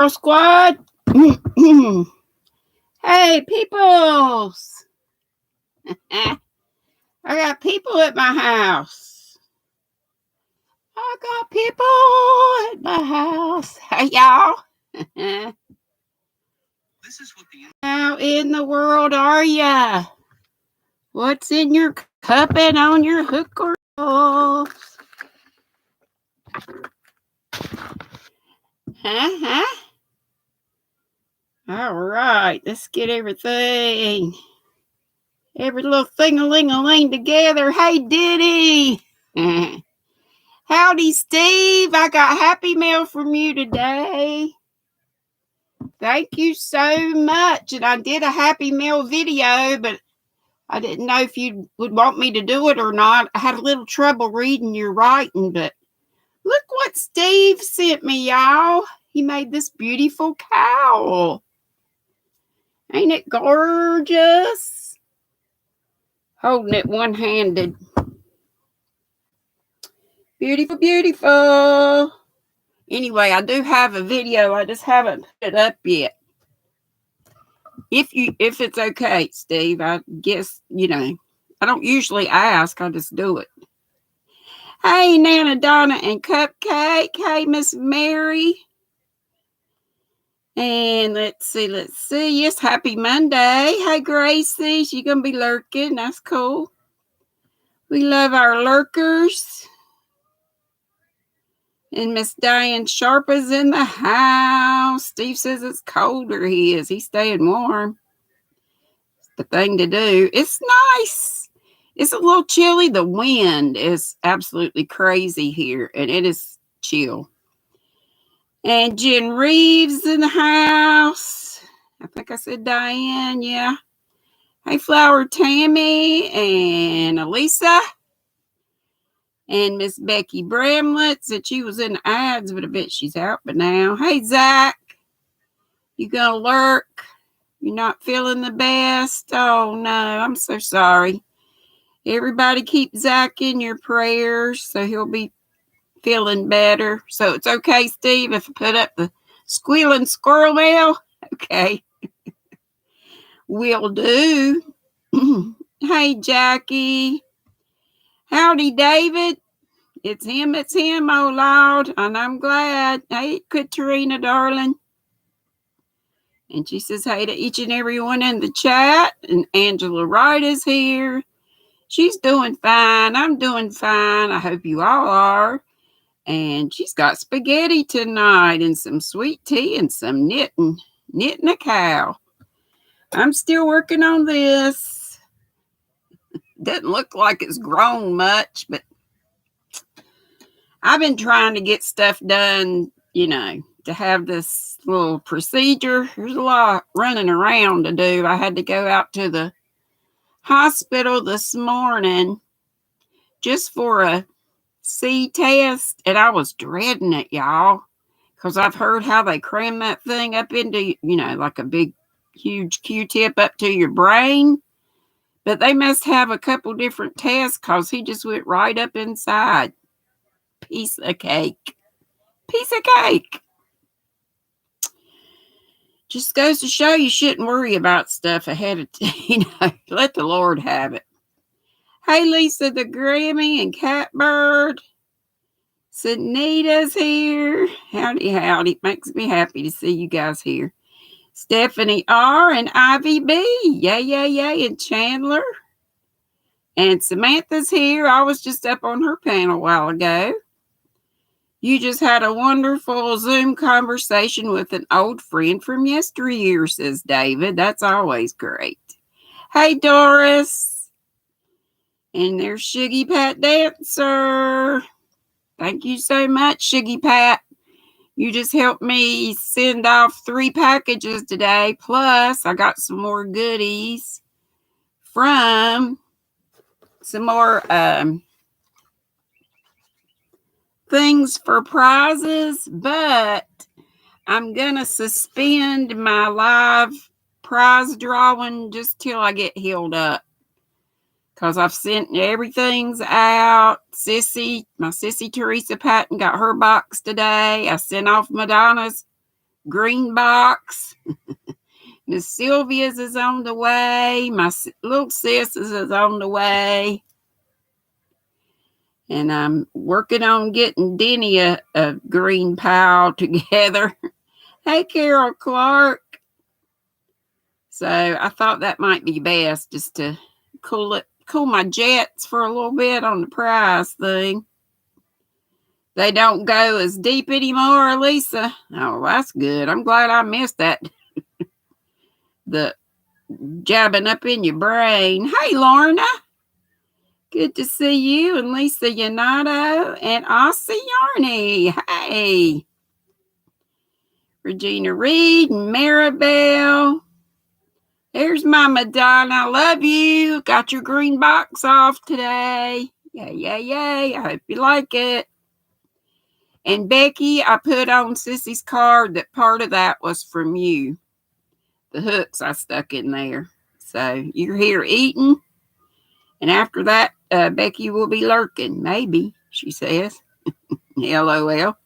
Girl Squad. Hey, peoples. I got people at my house. I got people at my house. Hey, y'all. How in the world are ya? What's in your cup and on your hook or rolls? Huh? All right, let's get every little thing-a-ling-a-ling together. Hey, Diddy. Howdy, Steve. I got Happy Mail from you today. Thank you so much. And I did a Happy Mail video, but I didn't know if you would want me to do it or not. I had a little trouble reading your writing, but look what Steve sent me, y'all. He made this beautiful cowl. Ain't it gorgeous? Holding it one-handed. Beautiful, beautiful. Anyway, I do have a video. I just haven't put it up yet. If it's okay, Steve, I guess, I don't usually ask. I just do it. Hey, Nana, Donna, and Cupcake. Hey, Miss Mary. And let's see. Yes, happy Monday. Hey, Gracie. She's going to be lurking. That's cool. We love our lurkers. And Miss Diane Sharp is in the house. Steve says it's colder. He's staying warm. It's the thing to do. It's nice. It's a little chilly. The wind is absolutely crazy here, and it is chill. And Jen Reeves in the house. I think I said Diane, yeah. Hey, Flower Tammy and Elisa. And Miss Becky Bramlett said she was in the ads, but I bet she's out by now. Hey, Zach. You gonna lurk? You're not feeling the best? Oh, no. I'm so sorry. Everybody keep Zach in your prayers so he'll be feeling better. So it's okay, Steve, if I put up the squealing squirrel mail? Okay. Will do. Hey, Jackie. Howdy, David. It's him, oh Lord, and I'm glad. Hey, Katrina, darling. And she says hey to each and every one in the chat. And Angela Wright is here. She's doing fine. I'm doing fine. I hope you all are. And she's got spaghetti tonight and some sweet tea and some knitting a cow. I'm still working on this. Doesn't look like it's grown much, but I've been trying to get stuff done, to have this little procedure. There's a lot running around to do. I had to go out to the hospital this morning just for a C test, and I was dreading it, y'all, because I've heard how they cram that thing up into, like a big, huge Q-tip up to your brain. But they must have a couple different tests because he just went right up inside. Piece of cake. Just goes to show you shouldn't worry about stuff ahead of time. Let the Lord have it. Hey, Lisa the Grammy and Catbird. Sunita's here. Howdy. Makes me happy to see you guys here. Stephanie R. and Ivy B. Yay. And Chandler. And Samantha's here. I was just up on her panel a while ago. You just had a wonderful Zoom conversation with an old friend from yesteryear, says David. That's always great. Hey, Doris. And there's Shuggy Pat Dancer. Thank you so much, Shuggy Pat. You just helped me send off 3 packages today. Plus, I got some more goodies from some more things for prizes, but I'm gonna suspend my live prize drawing just till I get healed up, because I've sent everything's out. My sissy Teresa Patton got her box today. I sent off Madonna's green box. Miss Sylvia's is on the way. My little sis is on the way. And I'm working on getting Denny a green pile together. Hey, Carol Clark. So I thought that might be best, just to cool my jets for a little bit on the prize thing. They don't go as deep anymore, Lisa. Oh, that's good. I'm glad I missed that. The jabbing up in your brain. Hey, Lorna. Good to see you, and Lisa Yanato and Aussie Yarny. Hey. Regina Reed and Maribel. There's my Madonna. I love you. Got your green box off today. Yay, yay, yay. I hope you like it. And Becky, I put on Sissy's card that part of that was from you. The hooks I stuck in there. So you're here eating. And after that, Becky will be lurking. Maybe, she says. LOL.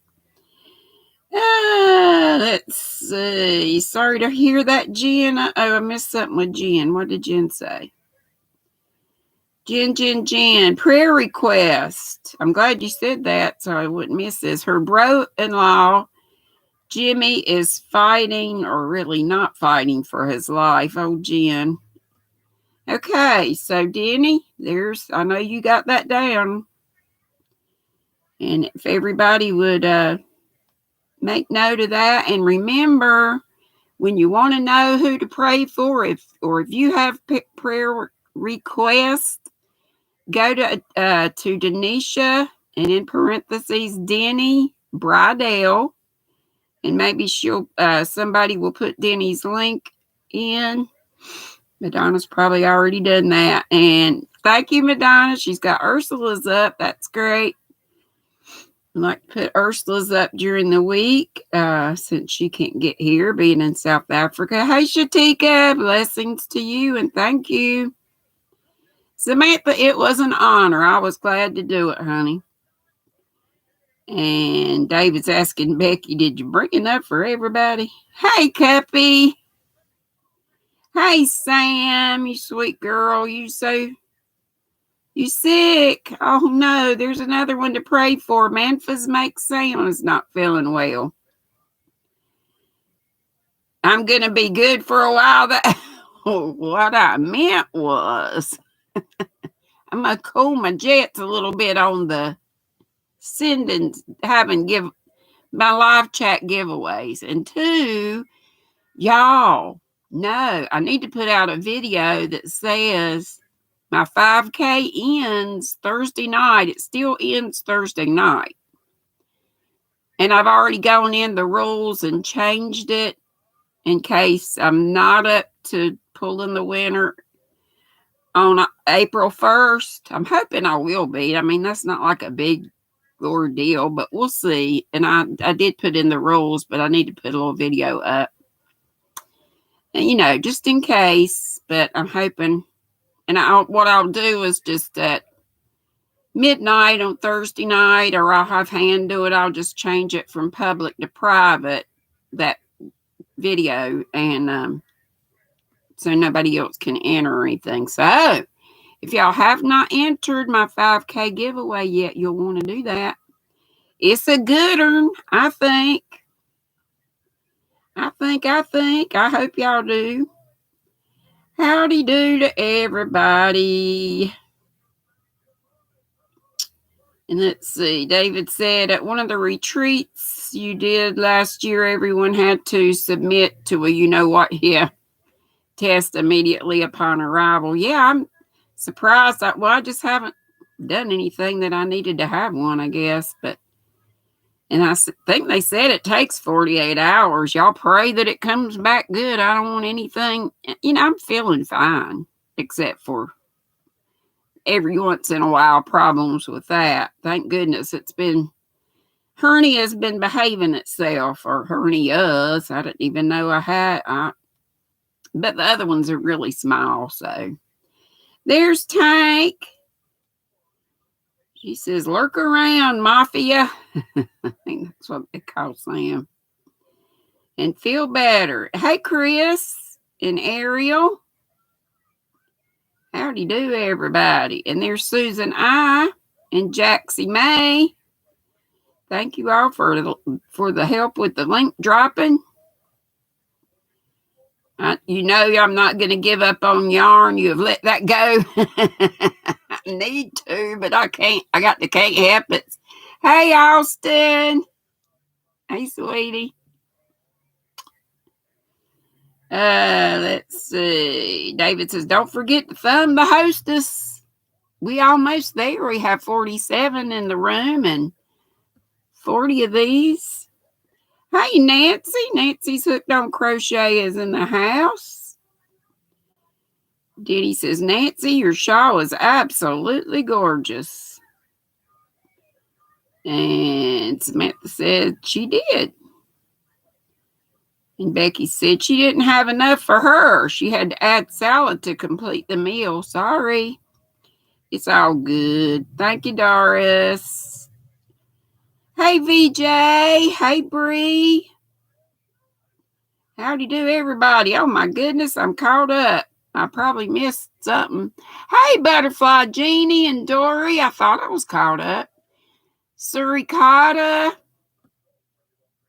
Let's see. Sorry to hear that, Jen. I missed something with Jen. What did Jen say? Jen. Prayer request. I'm glad you said that so I wouldn't miss this. Her bro-in-law, Jimmy, is fighting, or really not fighting, for his life. Oh, Jen. Okay, so Denny, I know you got that down. And if everybody would make note of that, and remember, when you want to know who to pray for, if you have prayer requests, go to Denisha, and in parentheses, Denny Bridell, and maybe somebody will put Denny's link in. Madonna's probably already done that. And thank you, Madonna. She's got Ursula's up. That's great. I like to put Ursula's up during the week since she can't get here, being in South Africa. Hey, Shatika, blessings to you and thank you. Samantha, it was an honor. I was glad to do it, honey. And David's asking Becky, did you bring enough for everybody? Hey, Cuppy. Hey, Sam, you sweet girl. You sick? Oh, no, there's another one to pray for. Memphis makes Sam is not feeling well. I'm going to be good for a while. What I meant was I'm going to cool my jets a little bit on the having my live chat giveaways. And 2, y'all know I need to put out a video that says my 5K ends Thursday night. It still ends Thursday night. And I've already gone in the rules and changed it in case I'm not up to pulling the winner on April 1st. I'm hoping I will be. I mean, that's not like a big ordeal, but we'll see. And I did put in the rules, but I need to put a little video up. And, just in case. But I'm hoping. And what I'll do is just at midnight on Thursday night, or I'll have Han do it. I'll just change it from public to private, that video, and so nobody else can enter or anything. So if y'all have not entered my 5K giveaway yet, you'll want to do that. It's a good one, I think. I hope y'all do. Howdy do to everybody. And let's see, David said at one of the retreats you did last year, everyone had to submit to a test immediately upon arrival. Yeah, I'm surprised. I just haven't done anything that I needed to have one, I guess. And I think they said it takes 48 hours. Y'all pray that it comes back good. I don't want anything. I'm feeling fine, except for every once in a while problems with that. Thank goodness hernia's been behaving itself, or hernias. I didn't even know I had. But the other ones are really small. So there's Tank. She says, lurk around, Mafia. I think that's what they call Sam. and feel better. Hey, Chris and Ariel. Howdy do, everybody. And there's Susan I and Jaxie May. Thank you all for the help with the link dropping. You know I'm not going to give up on yarn. You have let that go. I need to, but I can't. I can't help it. Hey, Austin. Hey, sweetie. Let's see. David says, don't forget to fund the hostess. We almost there. We have 47 in the room and 40 of these. Hey, Nancy. Nancy's hooked on crochet is in the house. Diddy says, Nancy, your shawl is absolutely gorgeous. And Samantha said she did. And Becky said she didn't have enough for her. She had to add salad to complete the meal. Sorry. It's all good. Thank you, Doris. Hey, VJ. Hey, Bree. Howdy do, everybody. Oh, my goodness, I'm caught up. I probably missed something. Hey, Butterfly Jeannie and Dory. I thought I was caught up. Suricata.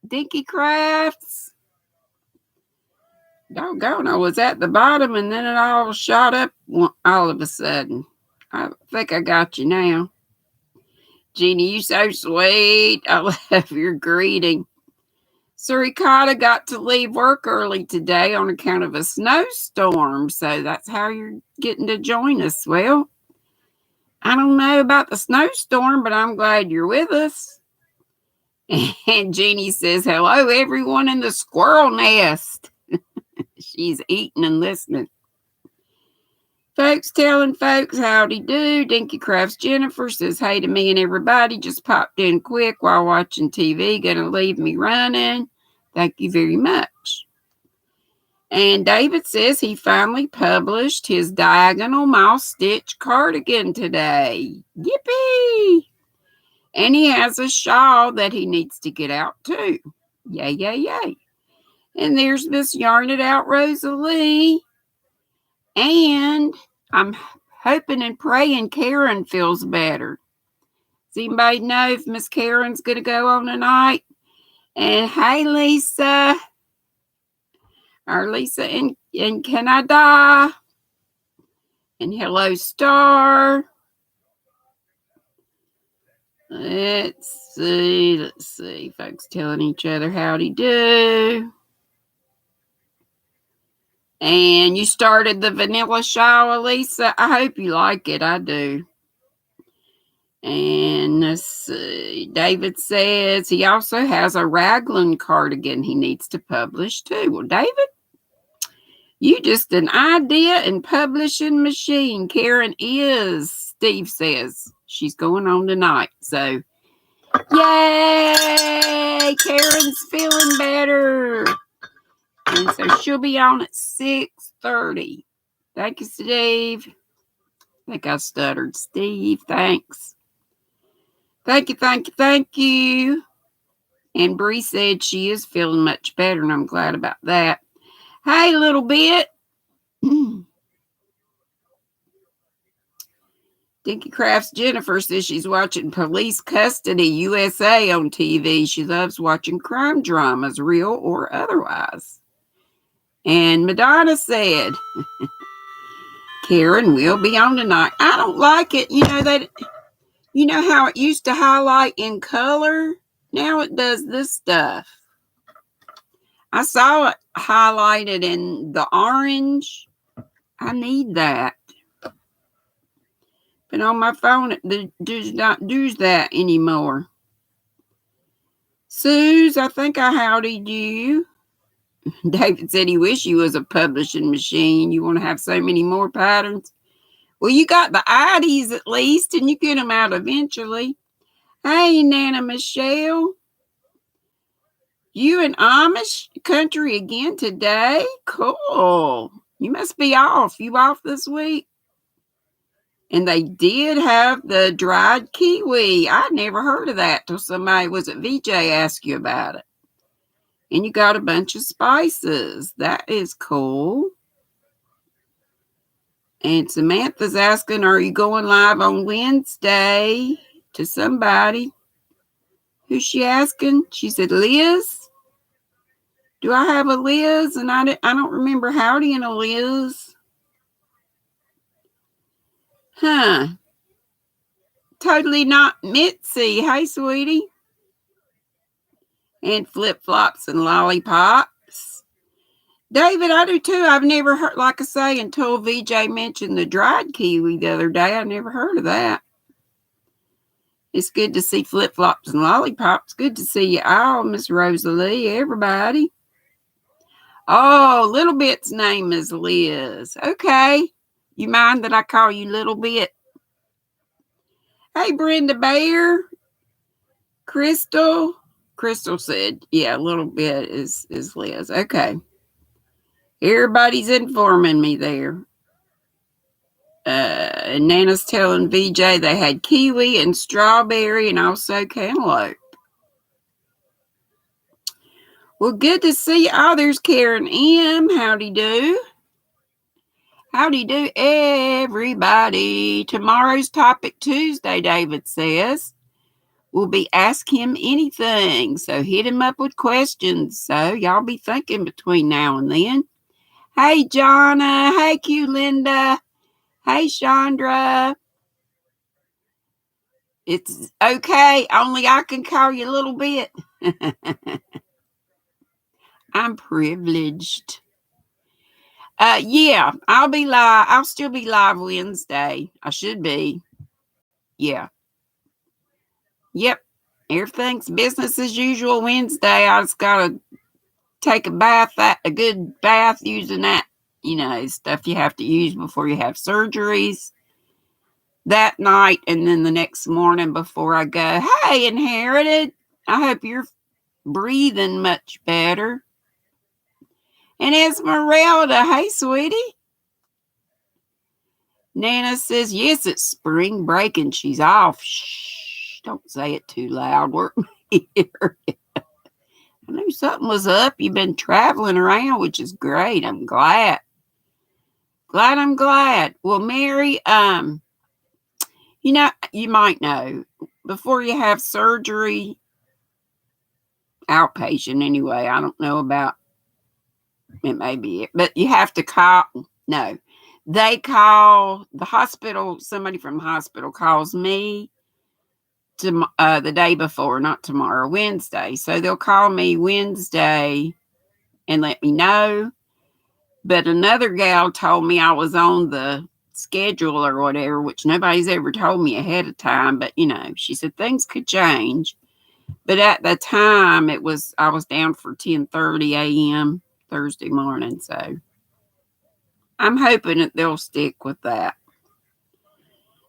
Dinky Crafts. Doggone, I was at the bottom and then it all shot up all of a sudden. I think I got you now. Jeannie, you so sweet. I love your greeting. Suricata got to leave work early today on account of a snowstorm, so that's how you're getting to join us. Well, I don't know about the snowstorm, but I'm glad you're with us. And Jeannie says, hello, everyone in the squirrel nest. She's eating and listening. Folks telling folks howdy do. Dinky Crafts Jennifer says hey to me and everybody. Just popped in quick while watching TV. Gonna leave me running. Thank you very much. And David says he finally published his diagonal mouse stitch cardigan today. Yippee! And he has a shawl that he needs to get out too. Yay, yay, yay. And there's Miss Yarn It Out Rosalie. And I'm hoping and praying Karen feels better. Does anybody know if Miss Karen's going to go on tonight? And hey, Lisa. Our Lisa in Canada. And hello, Star. Let's see. Folks telling each other howdy do. And you started the vanilla shawl, Lisa. I hope you like it. I do. And let's see. David says he also has a raglan cardigan he needs to publish too. Well, David, you just an idea and publishing machine. Karen is, Steve says. She's going on tonight. So, yay! Karen's feeling better. And so she'll be on at 6:30. Thank you, Steve. I think I stuttered. Steve, thanks. Thank you. And Bree said she is feeling much better, and I'm glad about that. Hey, little bit. Dinky Crafts Jennifer says she's watching Police Custody USA on TV. She loves watching crime dramas, real or otherwise. And Madonna said, Karen will be on tonight. I don't like it. You know how it used to highlight in color? Now it does this stuff. I saw it highlighted in the orange. I need that. But on my phone, it does not do that anymore. Suze, I think I howdied you. David said he wished he was a publishing machine. You want to have so many more patterns? Well, you got the IDs at least, and you get them out eventually. Hey, Nana Michelle. You in Amish country again today? Cool. You must be off. You off this week? And they did have the dried kiwi. I'd never heard of that till somebody was at VJ asked you about it. And you got a bunch of spices. That is cool. And Samantha's asking, are you going live on Wednesday? To somebody. Who's she asking? She said, Liz? Do I have a Liz? And I don't remember Howdy and a Liz. Huh. Totally not Mitzi. Hey, sweetie. And flip-flops and lollipops. David, I do too. I've never heard, like I say, until VJ mentioned the dried kiwi the other day. I never heard of that. It's good to see flip-flops and lollipops. Good to see you all, Miss Rosalie, everybody. Oh, Little Bit's name is Liz. Okay. You mind that I call you Little Bit? Hey, Brenda Bear. Crystal. Crystal said, yeah, Little Bit is Liz. Okay. Everybody's informing me there. And Nana's telling VJ they had kiwi and strawberry and also cantaloupe. Well, good to see you. Oh, there's Karen M. Howdy do. Howdy do, everybody. Tomorrow's topic Tuesday, David says, will be Ask Him Anything. So hit him up with questions. So y'all be thinking between now and then. Hey, Jonna. Hey, Q Linda. Hey, Chandra. It's okay. Only I can call you a Little Bit. I'm privileged. Yeah, I'll be live. I'll still be live Wednesday. I should be. Yeah. Yep. Everything's business as usual Wednesday. I just got to take a bath, a good bath using that, stuff you have to use before you have surgeries that night. And then the next morning before I go, hey, Inherited, I hope you're breathing much better. And Esmeralda, hey, sweetie. Nana says, yes, it's spring break and she's off. Shh, don't say it too loud. We're here. I knew something was up. You've been traveling around, which is great. I'm glad. I'm glad. Well, Mary, you might know, before you have surgery, outpatient anyway, I don't know about, it may be it, but you have to call, no, they call the hospital, somebody from the hospital calls me to the day before, not tomorrow, Wednesday. So they'll call me Wednesday and let me know. But another gal told me I was on the schedule or whatever, which nobody's ever told me ahead of time. But, she said things could change. But at the time, I was down for 10:30 a.m. Thursday morning. So I'm hoping that they'll stick with that.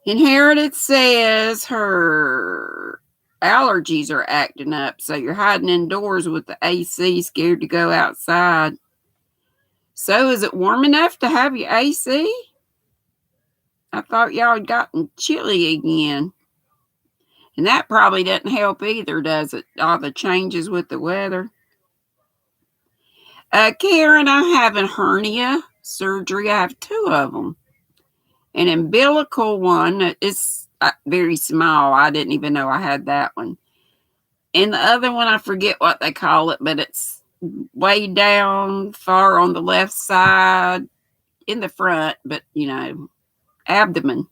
Inherited says her allergies are acting up. So you're hiding indoors with the AC, scared to go outside. So is it warm enough to have your AC? I thought y'all had gotten chilly again. And that probably doesn't help either, does it? All the changes with the weather. Karen, I'm having hernia surgery. I have 2 of them. An umbilical one is very small. I didn't even know I had that one. And the other one, I forget what they call it, but it's way down far on the left side in the front, but, abdomen.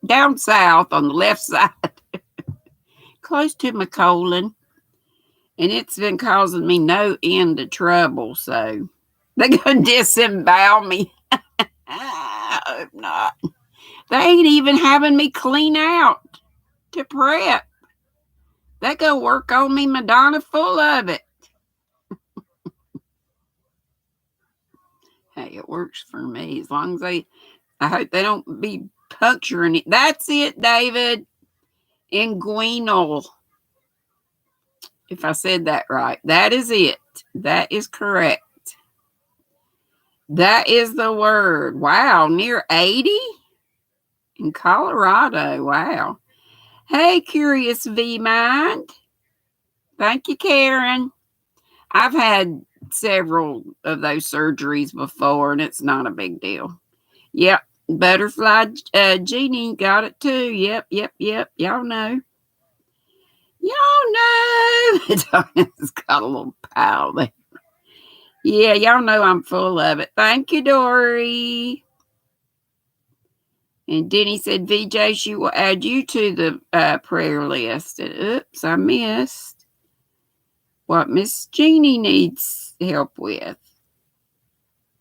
Down south on the left side. Close to my colon. And it's been causing me no end of trouble. So they're going to disembowel me. I hope not. They ain't even having me clean out to prep. They go work on me, Madonna, full of it. Hey, it works for me. As long as I hope they don't be puncturing it. That's it, David. Inguinal. If I said that right. That is it. That is correct. That is the word. Wow. Near 80 in Colorado. Wow. Hey, Curious V Mind. Thank you, Karen. I've had several of those surgeries before, and it's not a big deal. Yep, butterfly genie got it too. Yep. Y'all know. It's got a little pile there. Yeah, y'all know I'm full of it. Thank you, Dory. And Denny said, VJ, she will add you to the prayer list. And, oops, I missed what Miss Jeannie needs help with.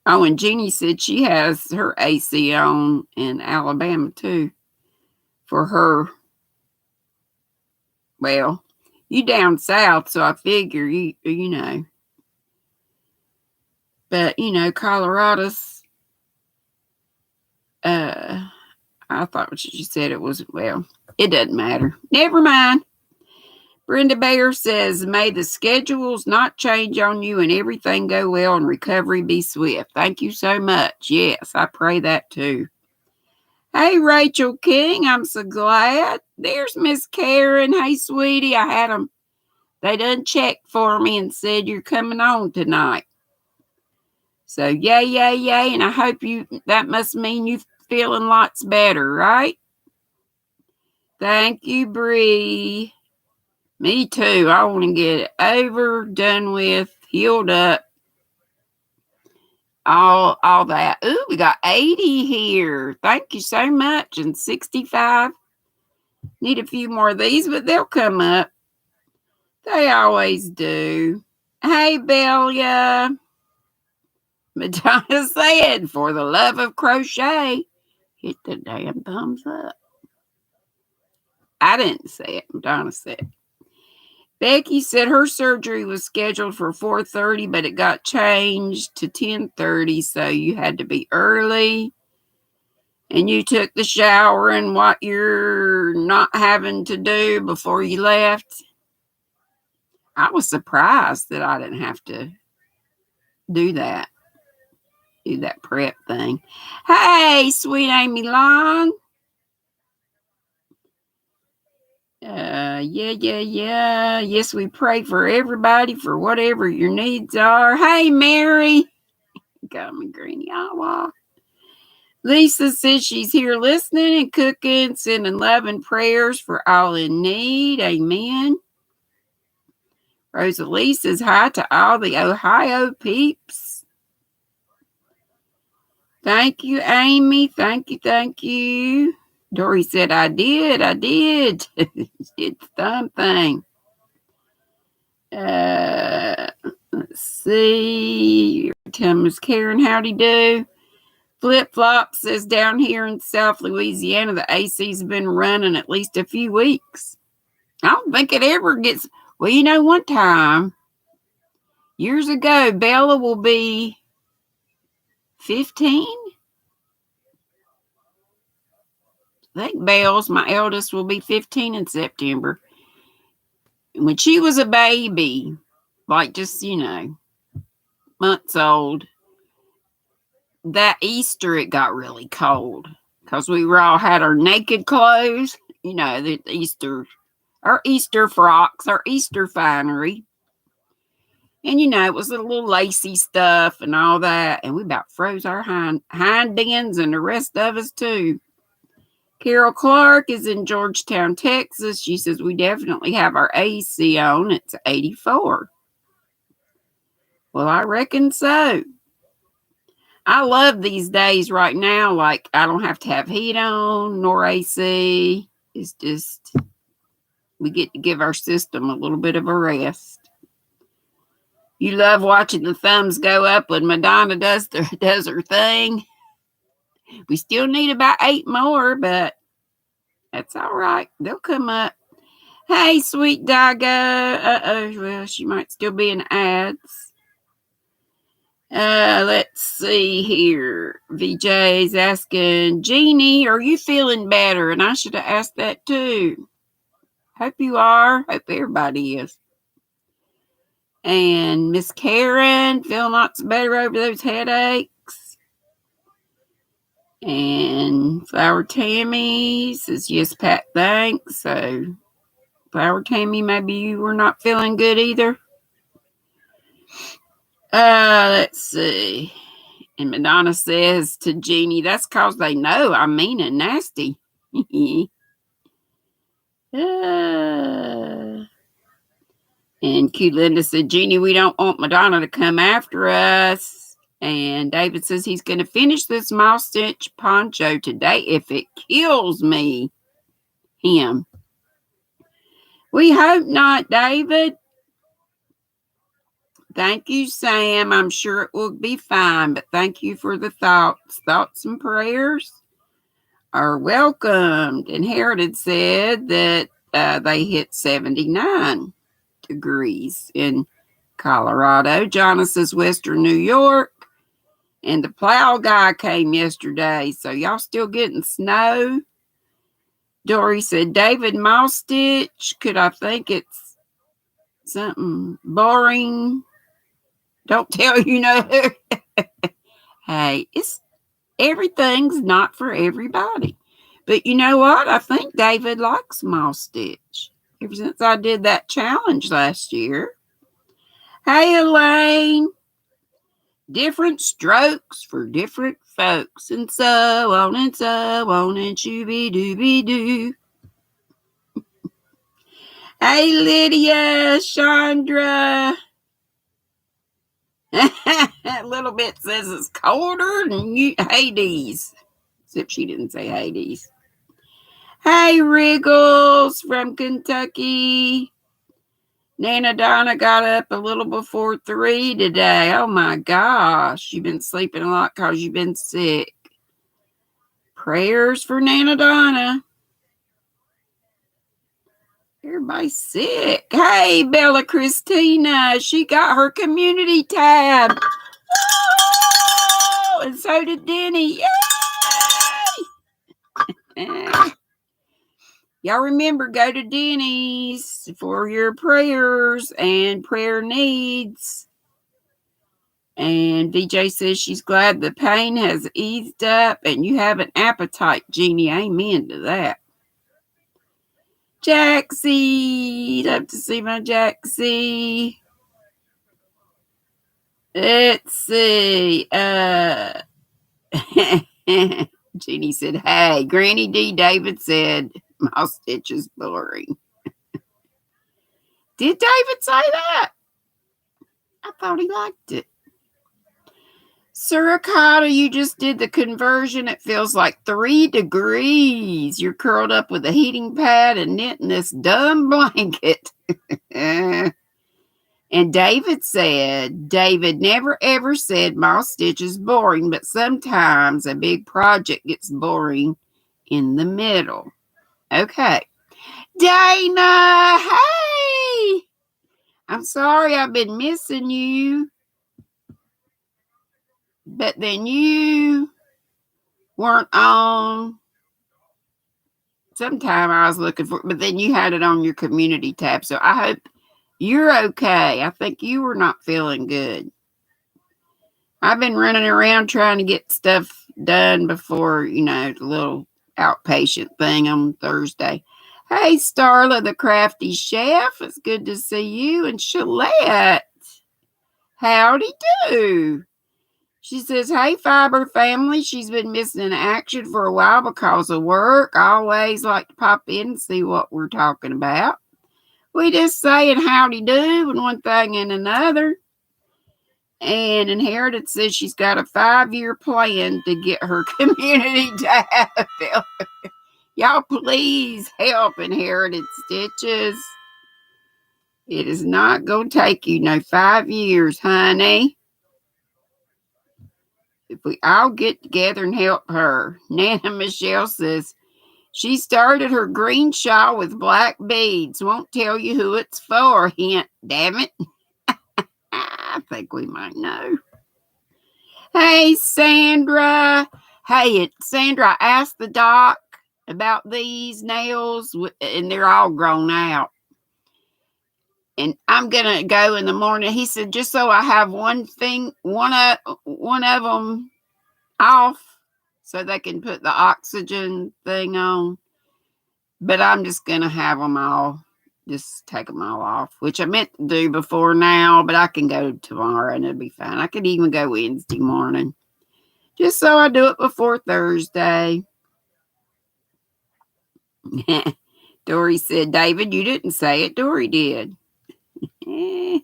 Oh, and Jeannie said she has her AC on in Alabama, too, for her. Well, you down south, so I figure you know. But, Colorado's, I thought what she said it was, well, it doesn't matter. Never mind. Brenda Bayer says, may the schedules not change on you and everything go well and recovery be swift. Thank you so much. Yes, I pray that too. Hey, Rachel King, I'm so glad. There's Miss Karen. Hey, sweetie, I had them. They done checked for me and said you're coming on tonight. So, yay. And I hope that must mean you feeling lots better, right? Thank you, Bree. Me too. I want to get it over, done with, healed up. All that. Ooh, we got 80 here. Thank you so much. And 65. Need a few more of these, but they'll come up. They always do. Hey, Belia. Madonna said, for the love of crochet, hit the damn thumbs up. I didn't say it. Madonna said. Becky said her surgery was scheduled for 4:30, but it got changed to 10:30, so you had to be early. And you took the shower and what you're not having to do before you left. I was surprised that I didn't have to do that prep thing. Hey, sweet Amy Long. Yeah. Yes, we pray for everybody for whatever your needs are. Hey, Mary. Got me, Granny. Lisa says she's here listening and cooking, sending love and prayers for all in need. Amen. Rosalie says hi to all the Ohio peeps. Thank you, Amy. Thank you. Dory said, I did. Did the thumb thing. Let's see. Tell Miss Karen howdy do. Flip Flop says down here in South Louisiana, the AC's been running at least a few weeks. I don't think it ever gets. Well, one time, years ago, Bella will be 15. I think Belle's, my eldest, will be 15 in September. When she was a baby, like just, months old, that Easter it got really cold because we all had our naked clothes, the Easter, our Easter frocks, our Easter finery. And, it was a little lacy stuff and all that. And we about froze our hind ends and the rest of us too. Carol Clark is in Georgetown, Texas. She says, we definitely have our AC on. It's 84. Well, I reckon so. I love these days right now. Like, I don't have to have heat on nor AC. It's just, we get to give our system a little bit of a rest. You love watching the thumbs go up when Madonna does her thing. We still need about 8 more, but that's all right. They'll come up. Hey, sweet Dago. Well, she might still be in ads. Let's see here. VJ's asking, Jeannie, are you feeling better? And I should have asked that too. Hope you are. Hope everybody is. And Miss Karen, feeling lots better over those headaches. And Flower Tammy says, yes, Pat, thanks. So, Flower Tammy, maybe you were not feeling good either. Let's see. And Madonna says to Jeannie, that's because they know I'm mean and nasty. And cute Linda said, Jeannie, we don't want Madonna to come after us. And David says he's going to finish this mouse stitch poncho today if it kills me. Him. We hope not, David. Thank you, Sam. I'm sure it will be fine, but thank you for the thoughts. Thoughts and prayers are welcomed. And Heritage said that they hit 79 degrees in Colorado. Jonna says Western New York. And the plow guy came yesterday. So y'all still getting snow? Dory said, David mouse stitch. Could I think it's something boring? Don't tell you know. Hey, everything's not for everybody. But you know what? I think David likes mouse stitch. Ever since I did that challenge last year. Hey, Elaine. Different strokes for different folks, and so on and so on, and shooby-dooby-doo. Hey, Lydia, Chandra. A little bit says it's colder than Hades. Except she didn't say Hades. Hey, Wriggles from Kentucky. Nana Donna got up a little before 3 today. Oh my gosh. You've been sleeping a lot because you've been sick. Prayers for Nana Donna. Everybody's sick. Hey, Bella Christina. She got her community tab. Oh, and so did Denny. Yay! Y'all remember, go to Denny's for your prayers and prayer needs. And VJ says she's glad the pain has eased up and you have an appetite, Jeannie. Amen to that. Jaxie. Love to see my Jaxie. Let's see. Jeannie said, hey, GrannyDee. David said, my stitch is boring. Did David say that? I thought he liked it. Suricata, you just did the conversion. It feels like 3 degrees. You're curled up with a heating pad and knitting this dumb blanket. And David said, David never ever said my stitch is boring, but sometimes a big project gets boring in the middle. Okay. Dana, hey! I'm sorry I've been missing you. But then you weren't on. Sometime I was looking for it, but then you had it on your community tab. So I hope you're okay. I think you were not feeling good. I've been running around trying to get stuff done before, the little outpatient thing on Thursday. Hey, Starla, the crafty chef. It's good to see you. And Shalette. Howdy do. She says, hey, Fiber family. She's been missing in action for a while because of work. I always like to pop in and see what we're talking about. We just saying howdy do and one thing and another. And Inherited says she's got a 5-year plan to get her community tab. Y'all please help Inherited Stitches. It is not going to take you 5 years, honey. If we all get together and help her. Nana Michelle says, she started her green shawl with black beads. Won't tell you who it's for. Hint, damn it. I think we might know. Hey, Sandra. Hey, Sandra, I asked the doc about these nails, and they're all grown out. And I'm going to go in the morning. He said, just so I have one of them off so they can put the oxygen thing on. But I'm just going to have them all Just take them all off, which I meant to do before now, but I can go tomorrow and it'll be fine. I could even go Wednesday morning, just so I do it before Thursday. Dory said, David, you didn't say it. Dory did. And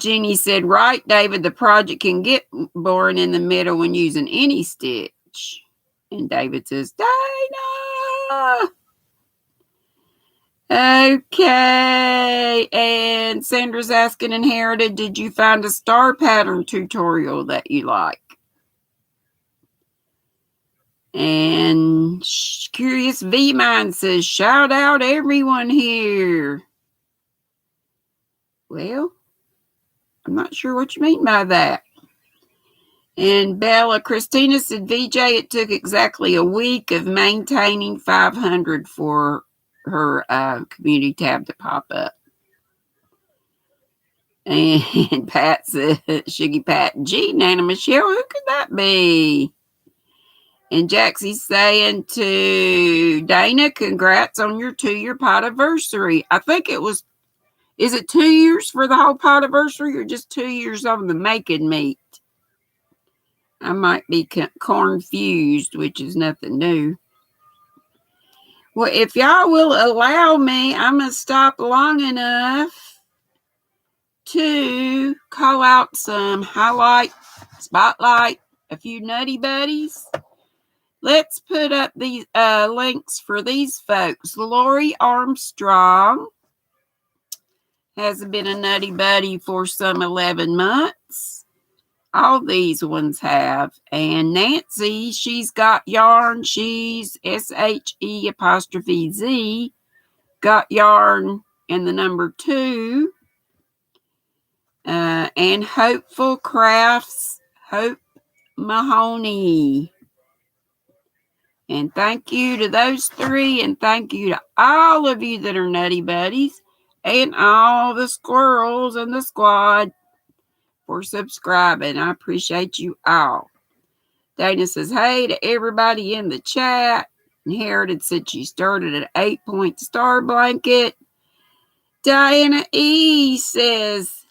Jeannie said, right, David, the project can get boring in the middle when using any stitch. And David says, Dana. Okay. And Sandra's asking Inherited, did you find a star pattern tutorial that you like? And Curious V Mind says, shout out everyone here. Well, I'm not sure what you mean by that. And Bella Christina said, VJ, it took exactly a week of maintaining 500 for her community tab to pop up. And Pat said, Shuggy Pat, gee, Nana Michelle, who could that be? And Jaxie's saying to Dana, congrats on your 2-year podiversary. I think it was, is it 2 years for the whole podiversary or just 2 years on the making meat? I might be confused, which is nothing new. Well, if y'all will allow me, I'm going to stop long enough to call out some highlight, spotlight, a few nutty buddies. Let's put up these links for these folks. Lori Armstrong has been a nutty buddy for some 11 months. All these ones have. And Nancy, she's got yarn. She's SHE''Z. Got yarn in the number 2. And Hopeful Crafts, Hope Mahoney. And thank you to those 3. And thank you to all of you that are nutty buddies. And all the squirrels in the squad for subscribing. I appreciate you all. Dana says, hey to everybody in the chat. Inherited said she started at 8-point star blanket. Diana E says,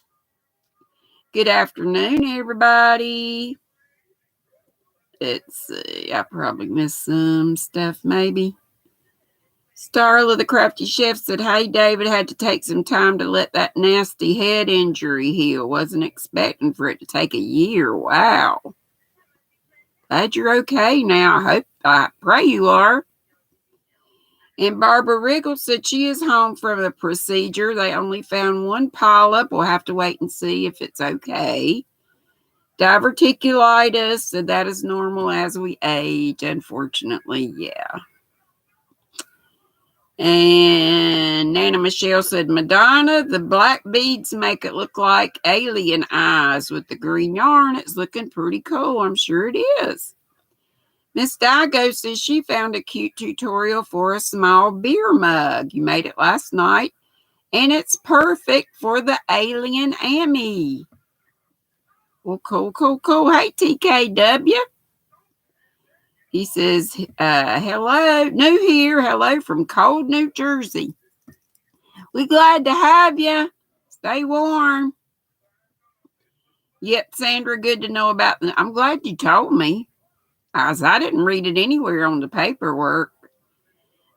good afternoon, everybody. Let's see, I probably missed some stuff, maybe. Starla, the crafty chef, said, hey, David, had to take some time to let that nasty head injury heal. Wasn't expecting for it to take a year. Wow. Glad you're okay now. I pray you are. And Barbara Riggle said she is home from the procedure. They only found one polyp. We'll have to wait and see if it's okay. Diverticulitis, so that is normal as we age, unfortunately, yeah. And Nana Michelle said, Madonna, the black beads make it look like alien eyes with the green yarn. It's looking pretty cool. I'm sure it is. Miss Digo says she found a cute tutorial for a small beer mug. You made it last night, and it's perfect for the alien Amy. Well, cool. Hey, TKW. He says, hello, new here. Hello from cold New Jersey. We're glad to have you. Stay warm. Yep, Sandra, good to know about them. I'm glad you told me. I didn't read it anywhere on the paperwork.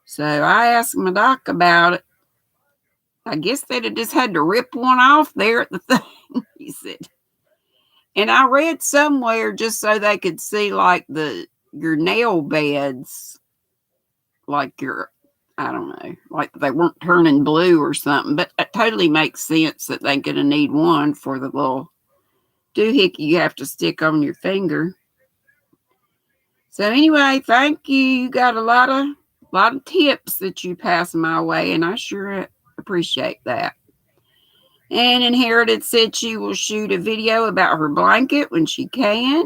So I asked my doc about it. I guess they'd have just had to rip one off there at the thing, he said. And I read somewhere just so they could see like your nail beds, like I don't know, like they weren't turning blue or something. But it totally makes sense that they're going to need one for the little doohickey you have to stick on your finger. So anyway, thank you. You got a lot of tips that you pass my way, and I sure appreciate that. And Inherited said she will shoot a video about her blanket when she can.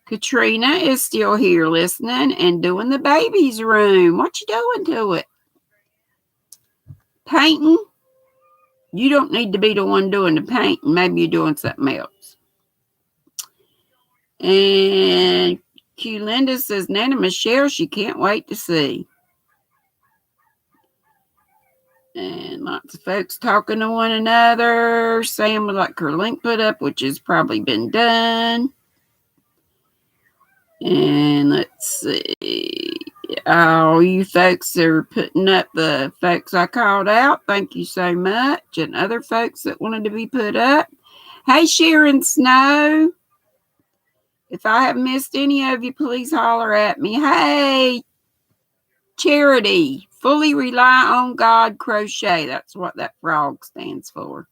Katrina is still here listening and doing the baby's room. What you doing to it? Painting? You don't need to be the one doing the painting. Maybe you're doing something else. And Q Linda says, Nana Michelle, she can't wait to see. And lots of folks talking to one another. Sam would like her link put up, which has probably been done. And let's see. Oh, you folks are putting up the folks I called out. Thank you so much. And other folks that wanted to be put up. Hey, Sharon Snow. If I have missed any of you, please holler at me. Hey, Charity. Fully rely on God crochet. That's what that frog stands for.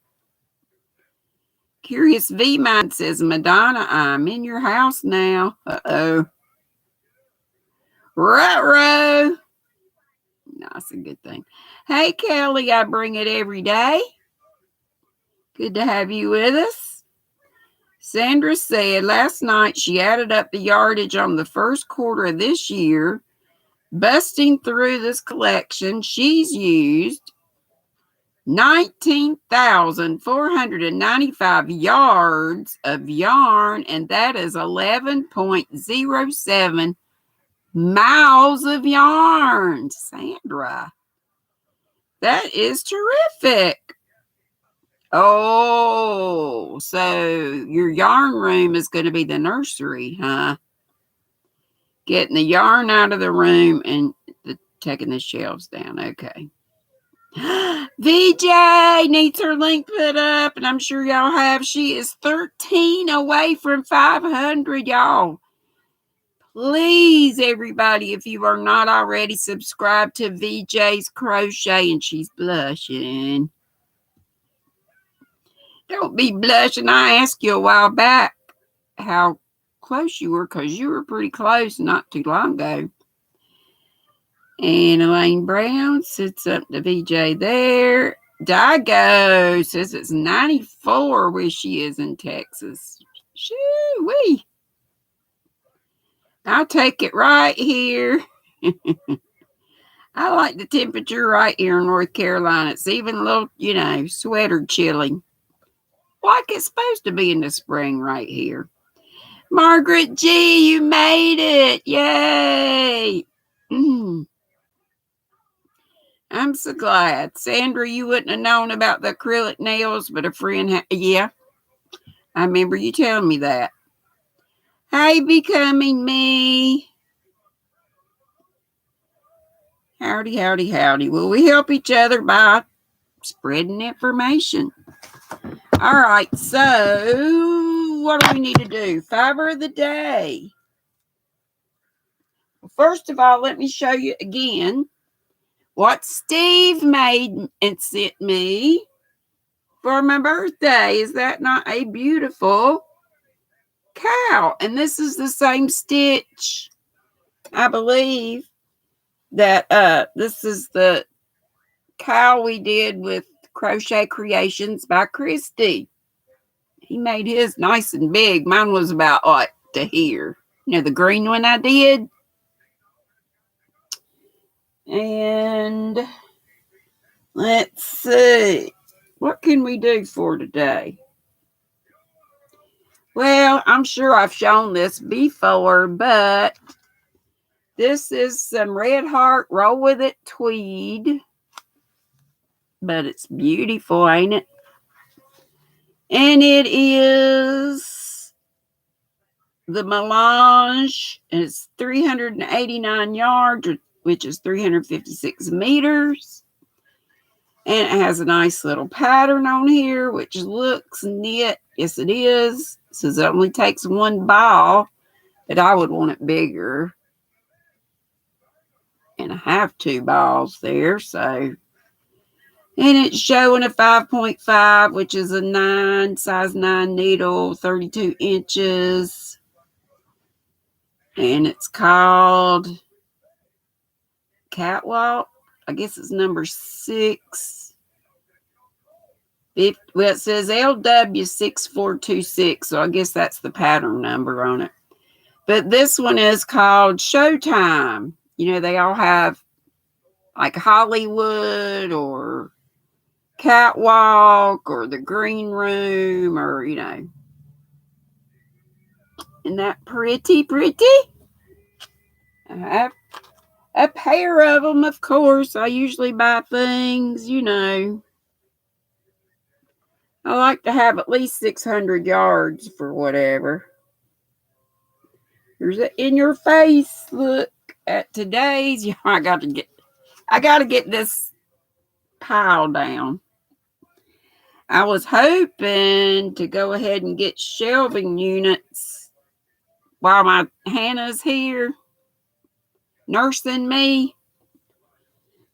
Curious V Mind says, Madonna, I'm in your house now. Uh-oh. Ruh-roh. No, that's a good thing. Hey, Kelly, I bring it every day. Good to have you with us. Sandra said last night she added up the yardage on the first quarter of this year. Busting through this collection, she's used 19,495 yards of yarn, and that is 11.07 miles of yarn. Sandra, that is terrific. Oh, so your yarn room is going to be the nursery, huh? Getting the yarn out of the room and taking the shelves down. Okay. VJ needs her link put up, and I'm sure y'all have. She is 13 away from 500, y'all. Please, everybody, if you are not already, subscribe to VJ's Crochet, and she's blushing. Don't be blushing. I asked you a while back how close you were, because you were pretty close not too long ago. And Elaine Brown sits up to VJ there. Dago says it's 94 where she is in Texas. Shoo-wee. I'll take it right here. I like the temperature right here in North Carolina. It's even a little, sweater chilly. Like it's supposed to be in the spring right here. Margaret G, you made it. Yay. I'm so glad. Sandra, you wouldn't have known about the acrylic nails, but a friend, yeah. I remember you telling me that. Hey, Becoming Me. Howdy, howdy, howdy. Well, we help each other by spreading information. All right, so what do we need to do? Fiber of the day. Well, first of all, let me show you again what Steve made and sent me for my birthday. Is that not a beautiful cow? And this is the same stitch, I believe, that this is the cow we did with Crochet Creations by Christy. He made his nice and big. Mine was about like to here. The green one I did. And let's see. What can we do for today? Well, I'm sure I've shown this before, but this is some Red Heart Roll With It tweed. But it's beautiful, ain't it? And it is the melange. It's 389 yards, which is 356 meters. And it has a nice little pattern on here, which looks neat. Yes, it is. It says it only takes one ball, but I would want it bigger. And I have 2 balls there, so. And it's showing a 5.5, which is a size 9 needle, 32 inches. And it's called Catwalk. I guess it's number 6. It says LW6426, so I guess that's the pattern number on it. But this one is called Showtime. They all have like Hollywood or Catwalk or the Green Room or, Isn't that pretty? I a pair of them, of course. I usually buy things, you know. I like to have at least 600 yards for whatever. There's an in your face look at today's. Yeah, I gotta get this pile down. I was hoping to go ahead and get shelving units while my Hannah's here nursing me,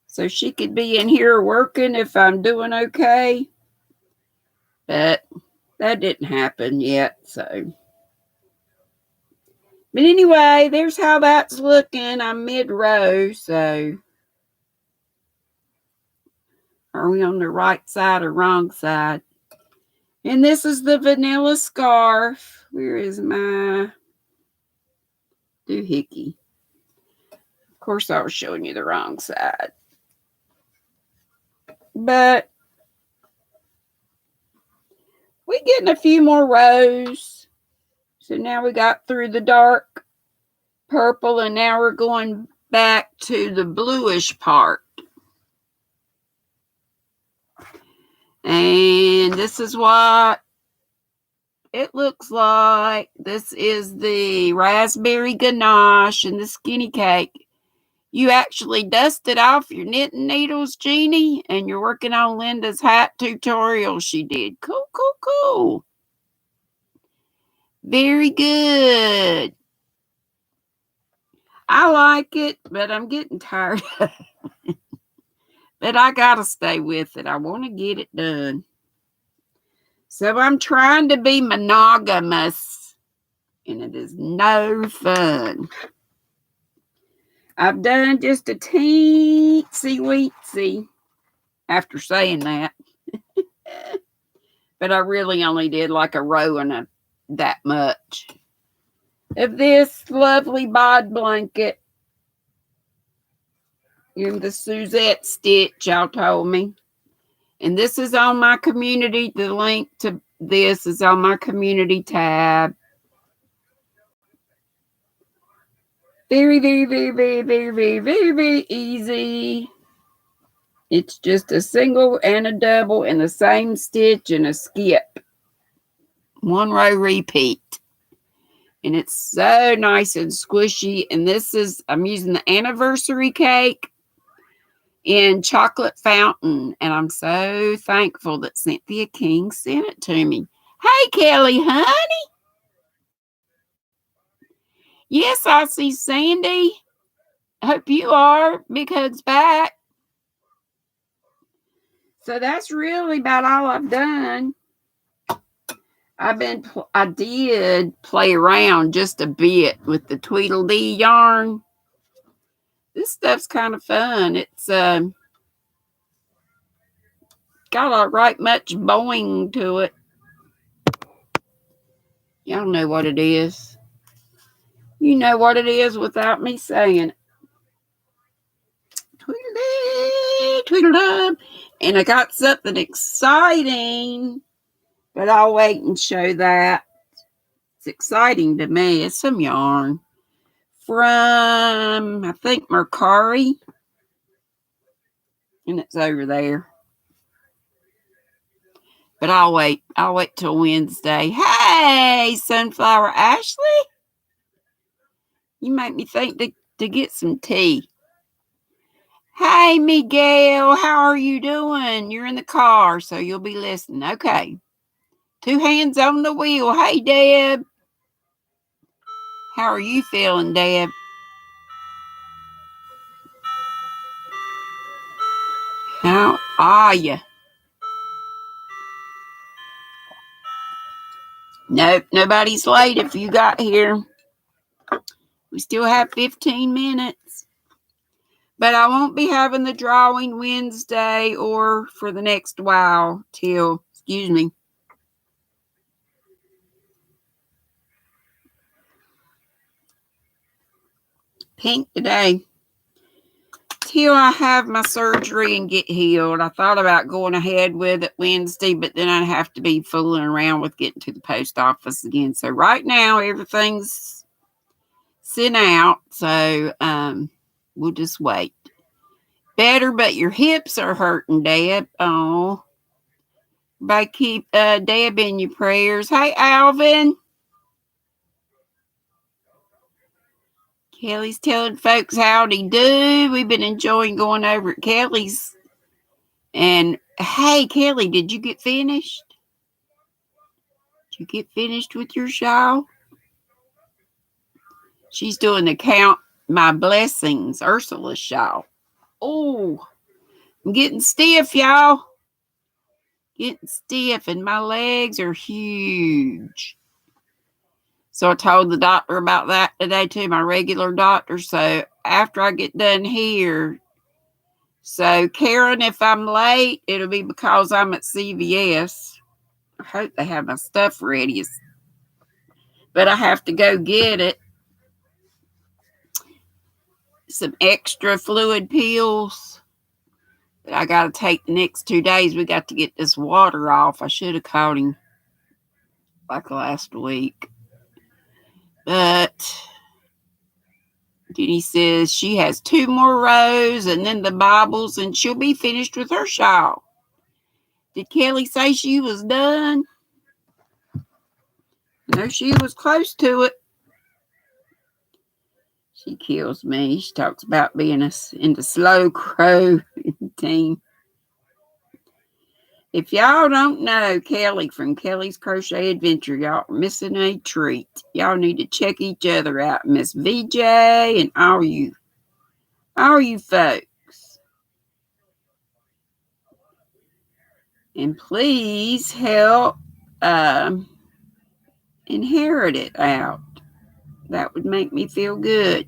so she could be in here working if I'm doing okay. But that didn't happen yet, so. But anyway, there's how that's looking. I'm mid-row, so. Are we on the right side or wrong side? And this is the vanilla scarf. Where is my doohickey? Of course, I was showing you the wrong side. But we're getting a few more rows. So now we got through the dark purple, and now we're going back to the bluish part. And this is what it looks like. This is the raspberry ganache and the skinny cake. You actually dusted off your knitting needles, Jeannie, and you're working on Linda's hat tutorial she did. Cool, cool, cool. Very good. I like it, but I'm getting tired of it. But I gotta stay with it. I want to get it done. So I'm trying to be monogamous, and it is no fun. I've done just a teensy-weensy after saying that. But I really only did like a row and that much of this lovely bod blanket. In the Suzette stitch, y'all told me. And this is on my community. The link to this is on my community tab. Very, very, very, very, very, very, very, very easy. It's just a single and a double in the same stitch and a skip. One row repeat. And it's so nice and squishy. And this is, I'm using the anniversary cake in chocolate fountain, and I'm so thankful that Cynthia King sent it to me. Hey, Kelly, honey. Yes, I see Sandy. Hope you are. Big hugs back. So that's really about all I've done. I did play around just a bit with the Tweedledee yarn. This stuff's kind of fun. It's got a right much boing to it. Y'all know what it is. You know what it is without me saying it. Tweedledee, tweedledum. And I got something exciting, but I'll wait and show that. It's exciting to me. It's some yarn from, I think, Mercari. And it's over there. But I'll wait. I'll wait till Wednesday. Hey, Sunflower Ashley. You make me think to get some tea. Hey, Miguel. How are you doing? You're in the car, so you'll be listening. Okay. 2 hands on the wheel. Hey, Deb. How are you feeling, Deb? How are you? Nope, nobody's late if you got here. We still have 15 minutes. But I won't be having the drawing Wednesday or for the next while till, excuse me. Pink today. Till I have my surgery and get healed. I thought about going ahead with it Wednesday, but then I'd have to be fooling around with getting to the post office again. So right now, everything's sent out. So, We'll just wait. Better, but your hips are hurting, Deb. Oh. Everybody keep Deb in your prayers. Hey, Alvin. Kelly's telling folks howdy do. We've been enjoying going over at Kelly's. And, hey, Kelly, did you get finished? Did you get finished with your shawl? She's doing the Count My Blessings, Ursula's shawl. Oh, I'm getting stiff, y'all. Getting stiff, and my legs are huge. So I told the doctor about that today too, my regular doctor. So after I get done here, so Karen, if I'm late, it'll be because I'm at CVS. I hope they have my stuff ready, but I have to go get it. Some extra fluid pills that I got to take the next 2 days. We got to get this water off. I should have caught him like last week. But Denny says she has 2 more rows and then the Bibles, and she'll be finished with her shawl. Did Kelly say she was done? No, she was close to it. She kills me. She talks about being in the slow crow team. If y'all don't know Kelly from Kelly's Crochet Adventure, y'all are missing a treat. Y'all need to check each other out. Miss VJ and all you folks. And please help inherit it out. That would make me feel good.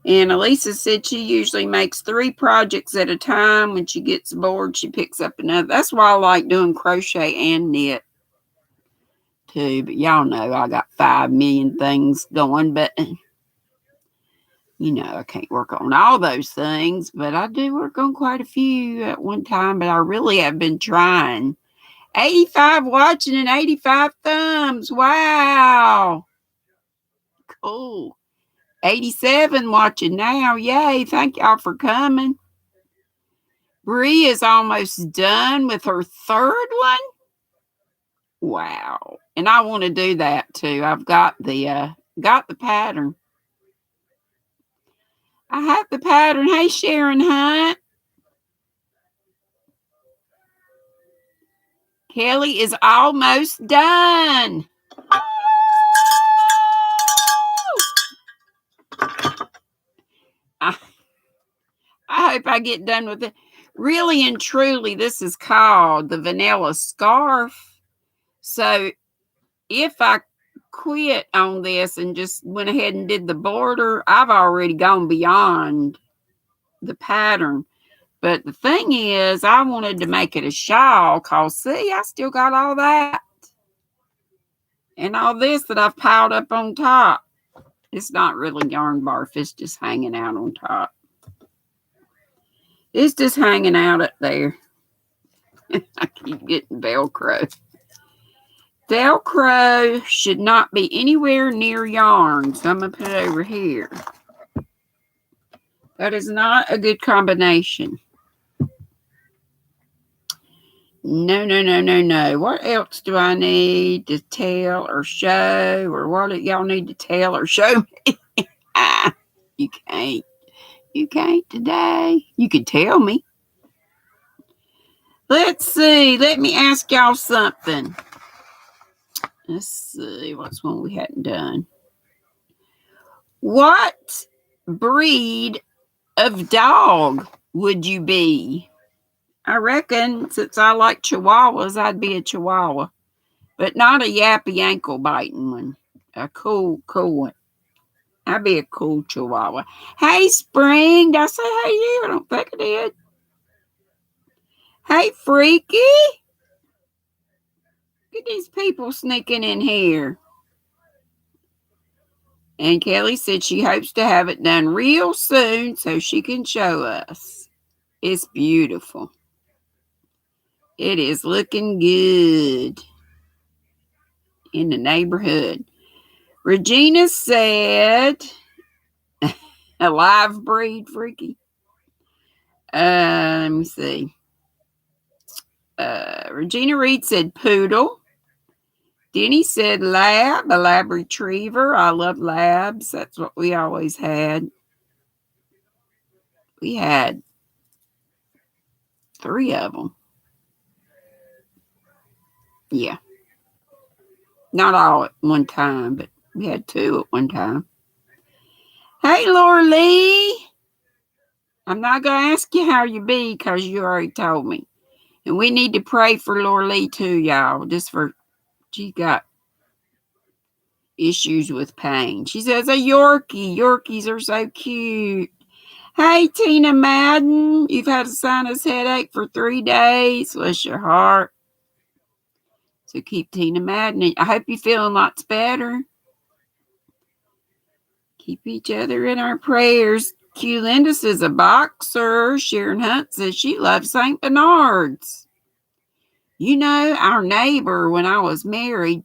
And Elisa said she usually makes 3 projects at a time. When she gets bored, she picks up another. That's why I like doing crochet and knit too. But y'all know I got 5 million things going. But, you know, I can't work on all those things. But I do work on quite a few at one time. But I really have been trying. 85 watching and 85 thumbs. Wow. Cool. 87 watching now. Yay. Thank y'all for coming. Bree is almost done with her 3rd one. Wow. And I want to do that too. I've got the pattern. I have the pattern. Hey, Sharon Hunt. Kelly is almost done. I hope I get done with it. Really and truly, this is called the Vanilla Scarf. So if I quit on this and just went ahead and did the border, I've already gone beyond the pattern. But the thing is, I wanted to make it a shawl because, see, I still got all that. And all this that I've piled up on top. It's not really yarn barf. It's just hanging out on top. It's just hanging out up there. I keep getting Velcro. Velcro should not be anywhere near yarn. So I'm going to put it over here. That is not a good combination. No. What else do I need to tell or show? Or what do y'all need to tell or show me? You can't. You can't today. You can tell me. Let's see. Let me ask y'all something. Let's see. What's one we hadn't done? What breed of dog would you be? I reckon since I like Chihuahuas, I'd be a Chihuahua. But not a yappy ankle biting one. A cool one. I'd be a cool Chihuahua. Hey, Spring. Did I say hey to you? I don't think I did. Hey, Freaky. Look at these people sneaking in here. And Kelly said she hopes to have it done real soon so she can show us. It's beautiful. It is looking good in the neighborhood. Regina said, A live breed, Freaky. Let me see. Regina Reed said poodle. Denny said lab, a lab retriever. I love labs. That's what we always had. We had 3 of them. Yeah. Not all at one time, but we had 2 at one time. Hey, Laura Lee. I'm not going to ask you how you be because you already told me. And we need to pray for Laura Lee too, y'all. Just for, she got issues with pain. She says a Yorkie. Yorkies are so cute. Hey, Tina Madden. You've had a sinus headache for 3 days. Bless your heart. So keep Tina Madden. I hope you're feeling lots better. Keep each other in our prayers. Q Linda says a boxer. Sharon Hunt says she loves St. Bernards. You know, our neighbor, when I was married,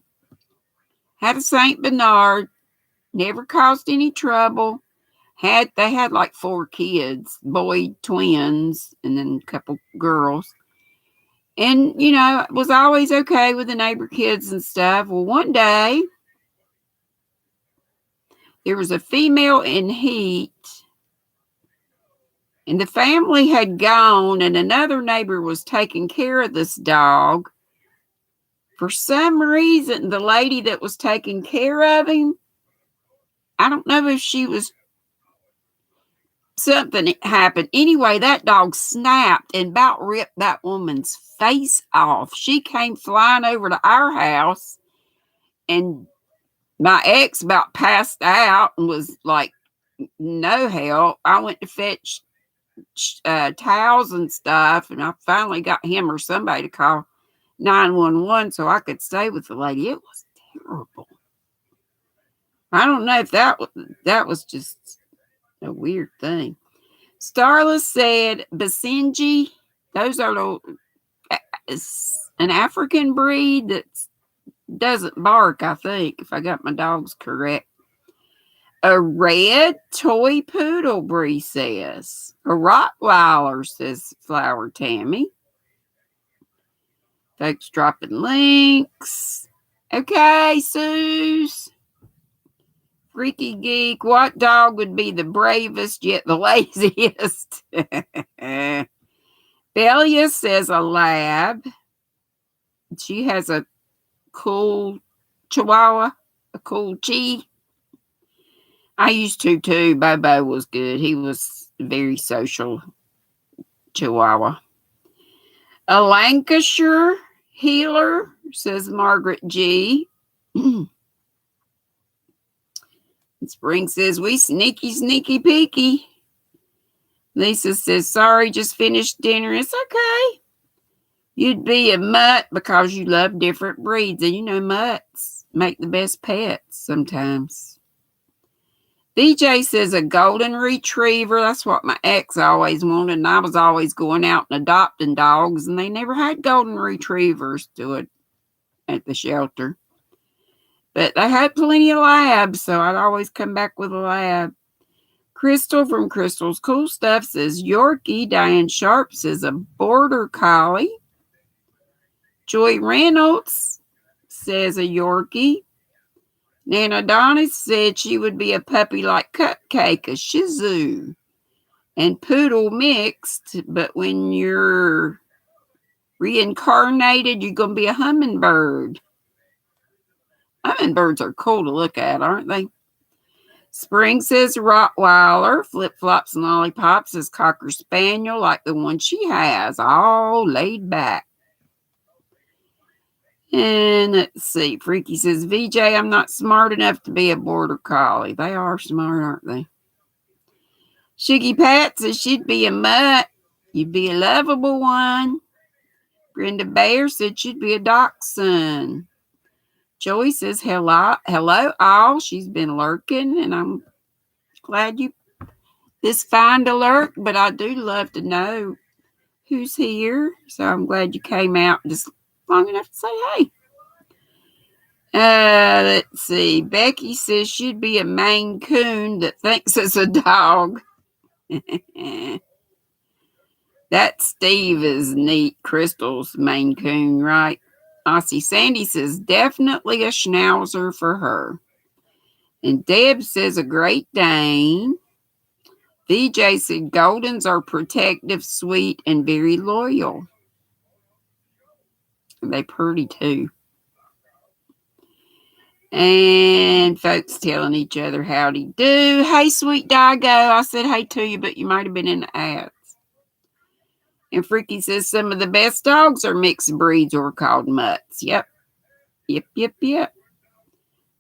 had a St. Bernard. Never caused any trouble. They had like 4 kids, boy twins, and then a couple girls. And, you know, was always okay with the neighbor kids and stuff. Well, one day, there was a female in heat, and the family had gone, and another neighbor was taking care of this dog. For some reason, the lady that was taking care of him, I don't know if she was, something happened. Anyway, that dog snapped and about ripped that woman's face off. She came flying over to our house, and my ex about passed out and was like, no help. I went to fetch towels and stuff, and I finally got him or somebody to call 911 so I could stay with the lady. It was terrible. I don't know if that was just a weird thing. Starla said Basenji. Those are an African breed that doesn't bark, I think, if I got my dogs correct. A red toy poodle, Bree says. A Rottweiler, says Flower Tammy. Folks dropping links. Okay, Suze. Freaky Geek. What dog would be the bravest yet the laziest? Belia says a lab. She has a cool Chihuahua, a cool Chi. I used to too. Bobo was good. He was very social Chihuahua. A Lancashire healer, says Margaret G. Spring says, we sneaky peeky. Lisa says, sorry, just finished dinner. It's okay. You'd be a mutt because you love different breeds. And you know, mutts make the best pets sometimes. BJ says a golden retriever. That's what my ex always wanted. And I was always going out and adopting dogs. And they never had golden retrievers at the shelter. But they had plenty of labs, so I'd always come back with a lab. Crystal from Crystal's Cool Stuff says Yorkie. Diane Sharp says a border collie. Joy Reynolds says a Yorkie. Nana Donnie said she would be a puppy like Cupcake, a Shih Tzu, and poodle mixed, but when you're reincarnated, you're going to be a hummingbird. Hummingbirds are cool to look at, aren't they? Spring says Rottweiler. Flip Flops and Lollipops says Cocker Spaniel, like the one she has, all laid back. And let's see. Freaky says, VJ, I'm not smart enough to be a border collie. They are smart, aren't they? Shiggy Pat says she'd be a mutt. You'd be a lovable one. Brenda Bayer said she'd be a dachshund. Joey says, hello all. She's been lurking, and I'm glad this find alert, but I do love to know who's here. So I'm glad you came out just long enough to say hey. Let's see. Becky says she'd be a Maine Coon that thinks it's a dog. That Steve is neat. Crystal's Maine Coon, right? Aussie Sandy says definitely a Schnauzer for her. And Deb says a Great Dane. VJ said Goldens are protective, sweet, and very loyal. They pretty too. And folks telling each other howdy do. Hey, sweet Digo. I said hey to you, but you might have been in the ads. And Freaky says some of the best dogs are mixed breeds or called mutts. Yep.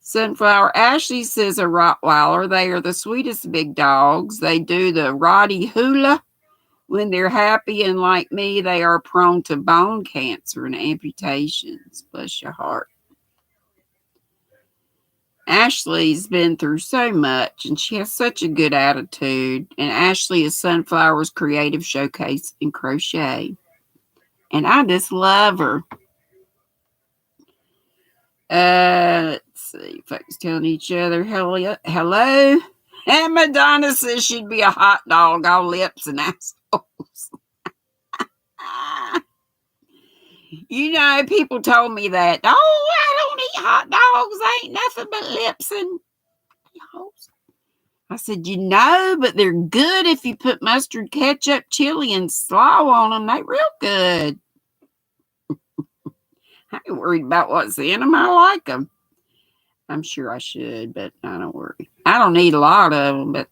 Sunflower Ashley says a Rottweiler. They are the sweetest big dogs. They do the Roddy hula. When they're happy and like me, they are prone to bone cancer and amputations. Bless your heart. Ashley's been through so much, and she has such a good attitude. And Ashley is Sunflower's creative showcase in crochet. And I just love her. Let's see. Folks telling each other hello. And Madonna says she'd be a hot dog, all lips and assholes. You know, people told me that. Oh, I don't eat hot dogs. They ain't nothing but lips and assholes. I said, you know, but they're good if you put mustard, ketchup, chili, and slaw on them. They're real good. I ain't worried about what's in them. I like them. I'm sure I should, but I don't worry. I don't eat a lot of them, but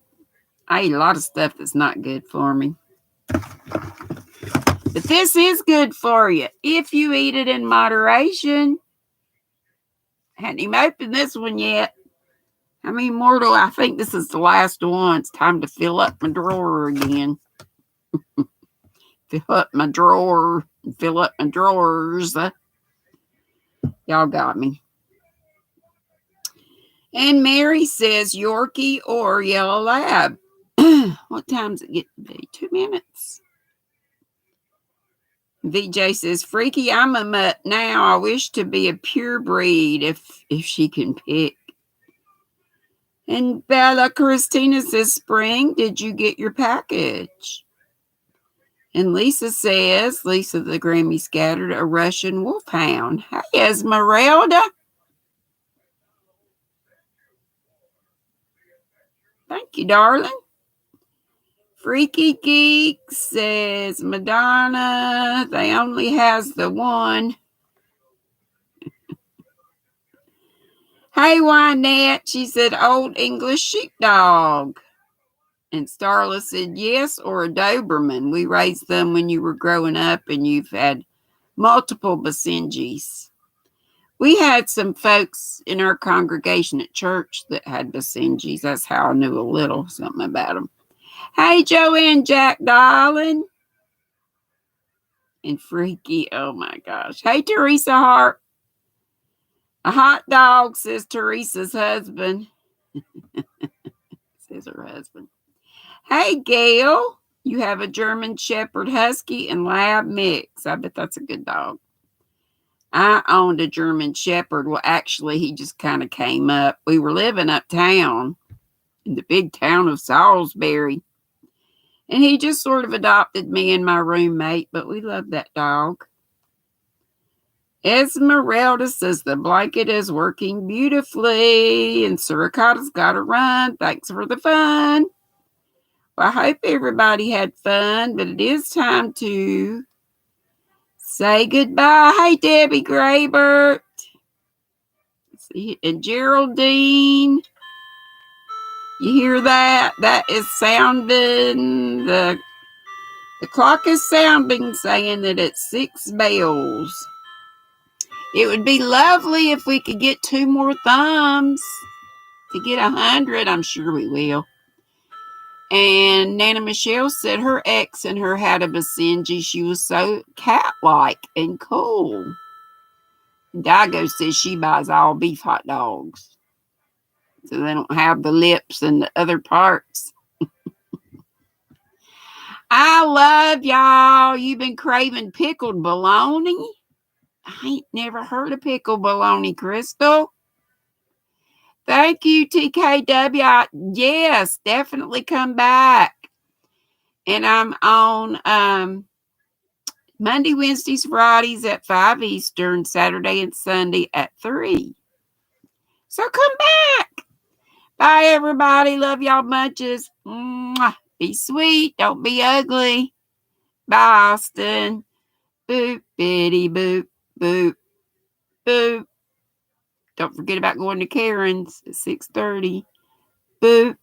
I eat a lot of stuff that's not good for me. But this is good for you if you eat it in moderation. Hadn't even opened this one yet. I mean, mortal, I think this is the last one. It's time to fill up my drawer again. Fill up my drawer. Fill up my drawers. Y'all got me. And Mary says Yorkie or Yellow Lab. What time's it get to be? 2 minutes. VJ says, Freaky, I'm a mutt now. I wish to be a pure breed if she can pick. And Bella Christina says, Spring, did you get your package? And Lisa says, Lisa the Grammy Scattered, a Russian wolfhound. Hey, Esmeralda. Thank you, darling. Freaky Geek says, Madonna, they only has the one. Hey, Wynette, she said, Old English sheepdog. And Starla said, yes, or a Doberman. We raised them when you were growing up and you've had multiple Basenjis. We had some folks in our congregation at church that had Basenjis. That's how I knew a little something about them. Hey, Joanne Jack, darling. And Freaky, oh my gosh. Hey, Teresa Hart. A hot dog, says Teresa's husband. Says her husband. Hey, Gail. You have a German Shepherd Husky and Lab mix. I bet that's a good dog. I owned a German Shepherd. Well, actually, he just kind of came up. We were living uptown in the big town of Salisbury. And he just sort of adopted me and my roommate, but we love that dog. Esmeralda says the blanket is working beautifully, and Suricata's got to run. Thanks for the fun. Well, I hope everybody had fun, but it is time to say goodbye. Hey, Debbie Graybert. See, and Geraldine. You hear that? That is sounding, the clock is sounding, saying that it's 6 bells. It would be lovely if we could get 2 more thumbs to get 100. I'm sure we will. And Nana Michelle said her ex and her had a Basenji. She was so cat-like and cool. Dago says she buys all beef hot dogs, so they don't have the lips and the other parts. I love y'all. You've been craving pickled bologna. I ain't never heard of pickle bologna, Crystal. Thank you, TKW. Yes, definitely come back. And I'm on Monday, Wednesdays, Fridays at 5 Eastern, Saturday and Sunday at 3. So come back. Bye, everybody. Love y'all bunches. Mwah. Be sweet. Don't be ugly. Bye, Austin. Boop, bitty, boop, boop, boop. Don't forget about going to Karen's at 6:30. Boop.